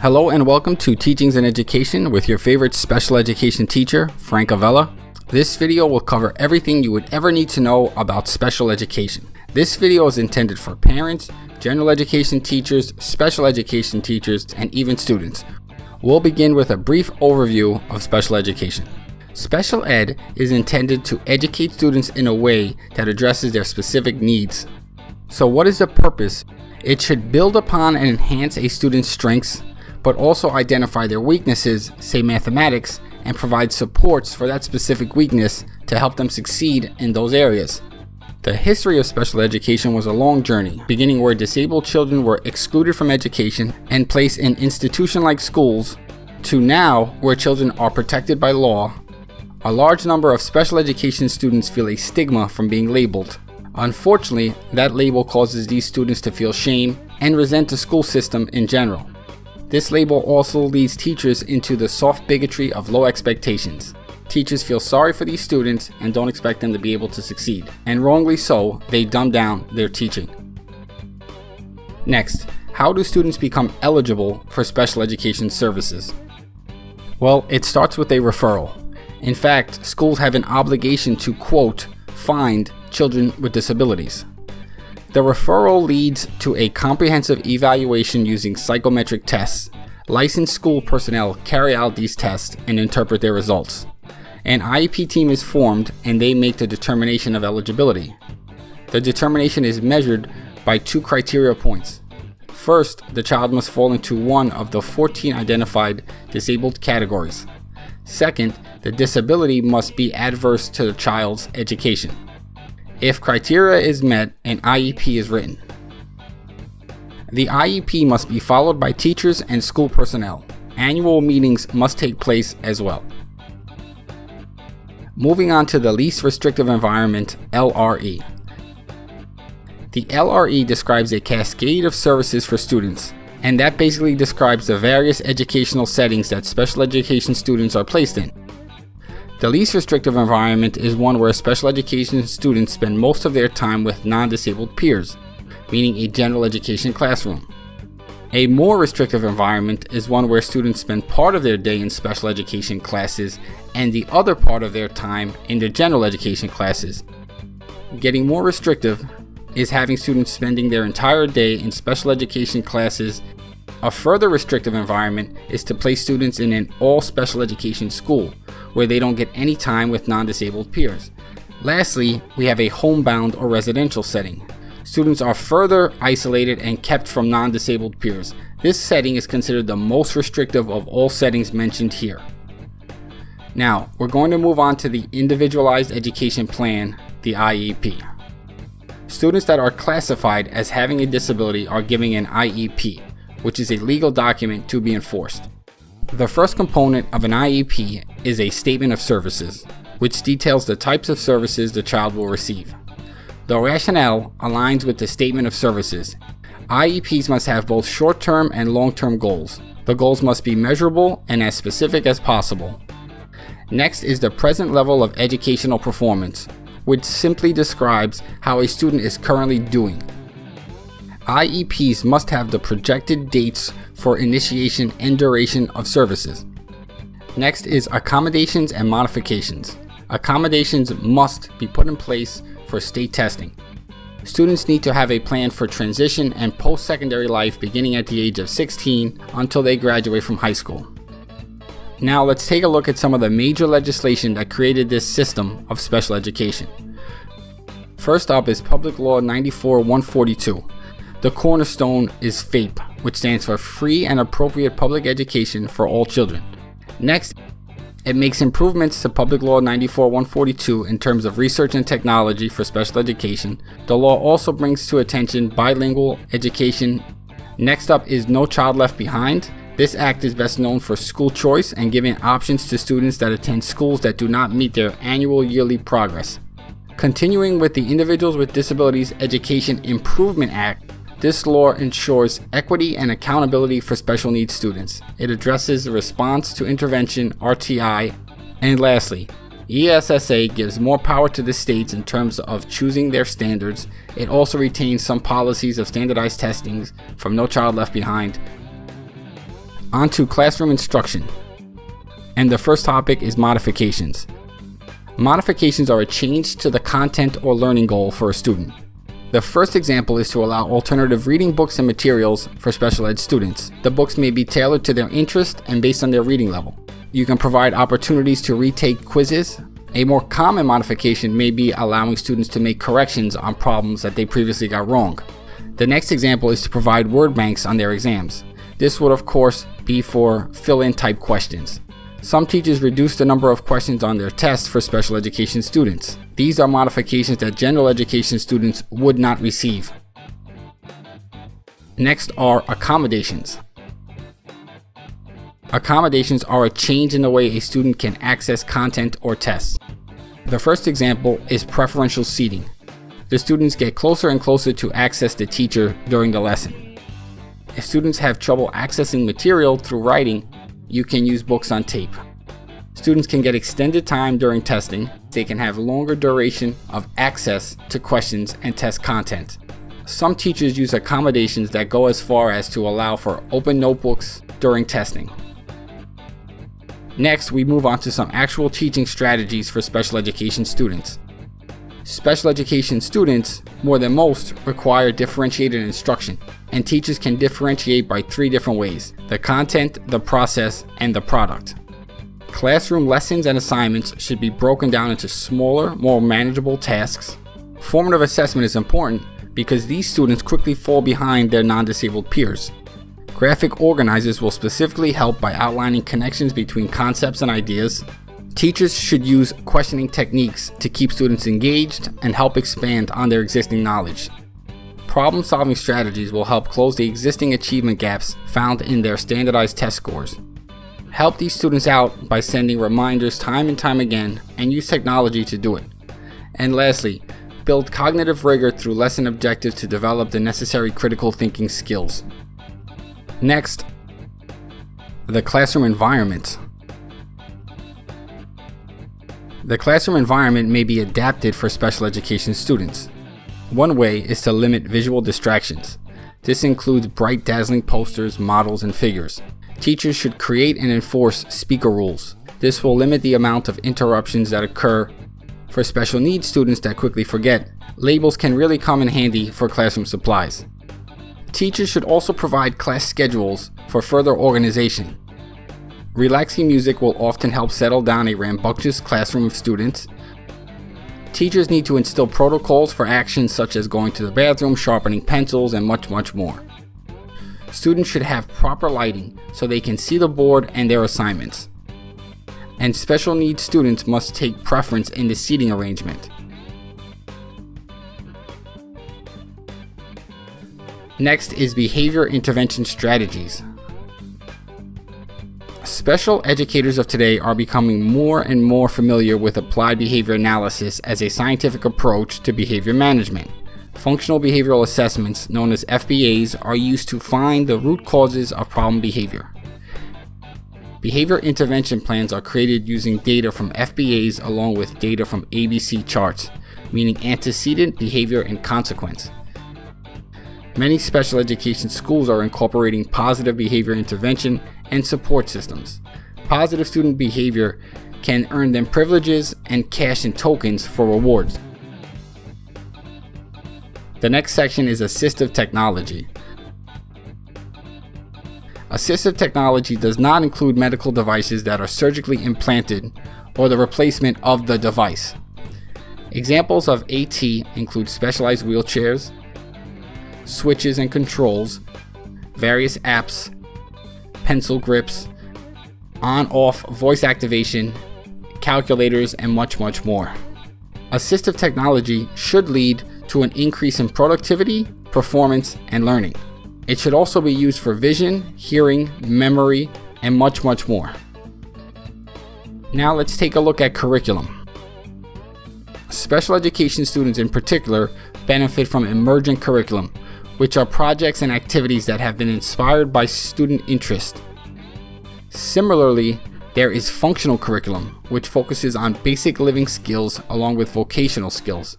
Hello and welcome to Teachings in Education with your favorite special education teacher, Frank Avella. This video will cover everything you would ever need to know about special education. This video is intended for parents, general education teachers, special education teachers, and even students. We'll begin with a brief overview of special education. Special ed is intended to educate students in a way that addresses their specific needs. So what is the purpose? It should build upon and enhance a student's strengths, but also identify their weaknesses, say mathematics, and provide supports for that specific weakness to help them succeed in those areas. The history of special education was a long journey, beginning where disabled children were excluded from education and placed in institution-like schools, to now where children are protected by law. A large number of special education students feel a stigma from being labeled. Unfortunately, that label causes these students to feel shame and resent the school system in general. This label also leads teachers into the soft bigotry of low expectations. Teachers feel sorry for these students and don't expect them to be able to succeed. And wrongly so, they dumb down their teaching. Next, how do students become eligible for special education services? Well, it starts with a referral. In fact, schools have an obligation to, quote, find children with disabilities. The referral leads to a comprehensive evaluation using psychometric tests. Licensed school personnel carry out these tests and interpret their results. An IEP team is formed and they make the determination of eligibility. The determination is measured by 2 criteria points. First, the child must fall into one of the 14 identified disabled categories. Second, the disability must be adverse to the child's education. If criteria is met, an IEP is written. The IEP must be followed by teachers and school personnel. Annual meetings must take place as well. Moving on to the least restrictive environment, LRE. The LRE describes a cascade of services for students, and that basically describes the various educational settings that special education students are placed in. The least restrictive environment is one where special education students spend most of their time with non-disabled peers, meaning a general education classroom. A more restrictive environment is one where students spend part of their day in special education classes and the other part of their time in the general education classes. Getting more restrictive is having students spending their entire day in special education classes. A further restrictive environment is to place students in an all special education school, where they don't get any time with non-disabled peers. Lastly, we have a homebound or residential setting. Students are further isolated and kept from non-disabled peers. This setting is considered the most restrictive of all settings mentioned here. Now, we're going to move on to the Individualized Education Plan, the IEP. Students that are classified as having a disability are given an IEP, which is a legal document to be enforced. The first component of an IEP is a statement of services, which details the types of services the child will receive. The rationale aligns with the statement of services. IEPs must have both short-term and long-term goals. The goals must be measurable and as specific as possible. Next is the present level of educational performance, which simply describes how a student is currently doing. IEPs must have the projected dates for initiation and duration of services. Next is accommodations and modifications. Accommodations must be put in place for state testing. Students need to have a plan for transition and post-secondary life beginning at the age of 16 until they graduate from high school. Now let's take a look at some of the major legislation that created this system of special education. First up is Public Law 94-142. The cornerstone is FAPE, which stands for Free and Appropriate Public Education for All Children. Next, it makes improvements to Public Law 94-142 in terms of research and technology for special education. The law also brings to attention bilingual education. Next up is No Child Left Behind. This act is best known for school choice and giving options to students that attend schools that do not meet their annual yearly progress. Continuing with the Individuals with Disabilities Education Improvement Act, this law ensures equity and accountability for special needs students. It addresses response to intervention, RTI, and lastly, ESSA gives more power to the states in terms of choosing their standards. It also retains some policies of standardized testings from No Child Left Behind. On to classroom instruction. And the first topic is modifications. Modifications are a change to the content or learning goal for a student. The first example is to allow alternative reading books and materials for special ed students. The books may be tailored to their interest and based on their reading level. You can provide opportunities to retake quizzes. A more common modification may be allowing students to make corrections on problems that they previously got wrong. The next example is to provide word banks on their exams. This would of course be for fill-in type questions. Some teachers reduce the number of questions on their tests for special education students. These are modifications that general education students would not receive. Next are accommodations. Accommodations are a change in the way a student can access content or tests. The first example is preferential seating. The students get closer and closer to access the teacher during the lesson. If students have trouble accessing material through writing, you can use books on tape. Students can get extended time during testing. They can have longer duration of access to questions and test content. Some teachers use accommodations that go as far as to allow for open notebooks during testing. Next, we move on to some actual teaching strategies for special education students. Special education students, more than most, require differentiated instruction, and teachers can differentiate by 3 different ways: the content, the process, and the product. Classroom lessons and assignments should be broken down into smaller, more manageable tasks. Formative assessment is important because these students quickly fall behind their non-disabled peers. Graphic organizers will specifically help by outlining connections between concepts and ideas. Teachers should use questioning techniques to keep students engaged and help expand on their existing knowledge. Problem-solving strategies will help close the existing achievement gaps found in their standardized test scores. Help these students out by sending reminders time and time again, and use technology to do it. And lastly, build cognitive rigor through lesson objectives to develop the necessary critical thinking skills. Next, the classroom environment. The classroom environment may be adapted for special education students. One way is to limit visual distractions. This includes bright, dazzling posters, models, and figures. Teachers should create and enforce speaker rules. This will limit the amount of interruptions that occur. For special needs students that quickly forget, labels can really come in handy for classroom supplies. Teachers should also provide class schedules for further organization. Relaxing music will often help settle down a rambunctious classroom of students. Teachers need to instill protocols for actions such as going to the bathroom, sharpening pencils, and much more. Students should have proper lighting so they can see the board and their assignments. And special needs students must take preference in the seating arrangement. Next is behavior intervention strategies. Special educators of today are becoming more and more familiar with applied behavior analysis as a scientific approach to behavior management. Functional behavioral assessments, known as FBAs, are used to find the root causes of problem behavior. Behavior intervention plans are created using data from FBAs along with data from ABC charts, meaning antecedent, behavior, and consequence. Many special education schools are incorporating positive behavior intervention and support systems. Positive student behavior can earn them privileges and cash in tokens for rewards. The next section is assistive technology. Assistive technology does not include medical devices that are surgically implanted or the replacement of the device. Examples of AT include specialized wheelchairs, switches and controls, various apps, pencil grips, on-off voice activation, calculators, and much more. Assistive technology should lead to an increase in productivity, performance, and learning. It should also be used for vision, hearing, memory, and much more. Now let's take a look at curriculum. Special education students in particular benefit from emergent curriculum, which are projects and activities that have been inspired by student interest. Similarly, there is functional curriculum, which focuses on basic living skills along with vocational skills.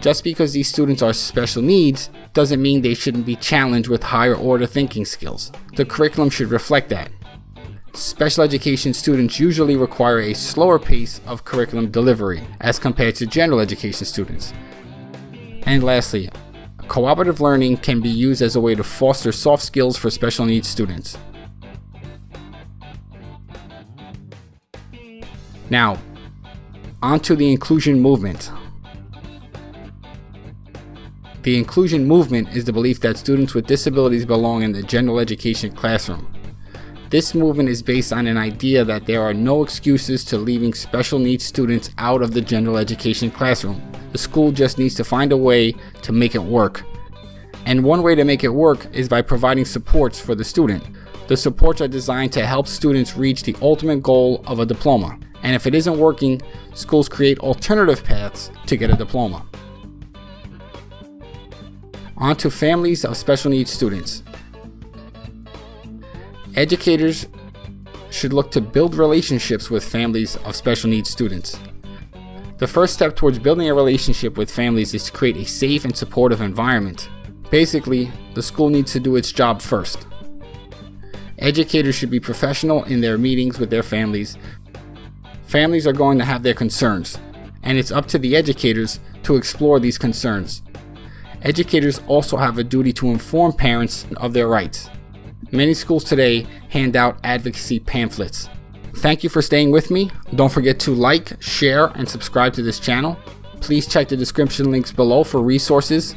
Just because these students are special needs doesn't mean they shouldn't be challenged with higher order thinking skills. The curriculum should reflect that. Special education students usually require a slower pace of curriculum delivery as compared to general education students. And lastly, cooperative learning can be used as a way to foster soft skills for special needs students. Now, onto the inclusion movement. The inclusion movement is the belief that students with disabilities belong in the general education classroom. This movement is based on an idea that there are no excuses to leaving special needs students out of the general education classroom. The school just needs to find a way to make it work. And one way to make it work is by providing supports for the student. The supports are designed to help students reach the ultimate goal of a diploma. And if it isn't working, schools create alternative paths to get a diploma. On to families of special needs students. Educators should look to build relationships with families of special needs students. The first step towards building a relationship with families is to create a safe and supportive environment. Basically, the school needs to do its job first. Educators should be professional in their meetings with their families. Families are going to have their concerns, and it's up to the educators to explore these concerns. Educators also have a duty to inform parents of their rights. Many schools today hand out advocacy pamphlets. Thank you for staying with me. Don't forget to like, share, and subscribe to this channel. Please check the description links below for resources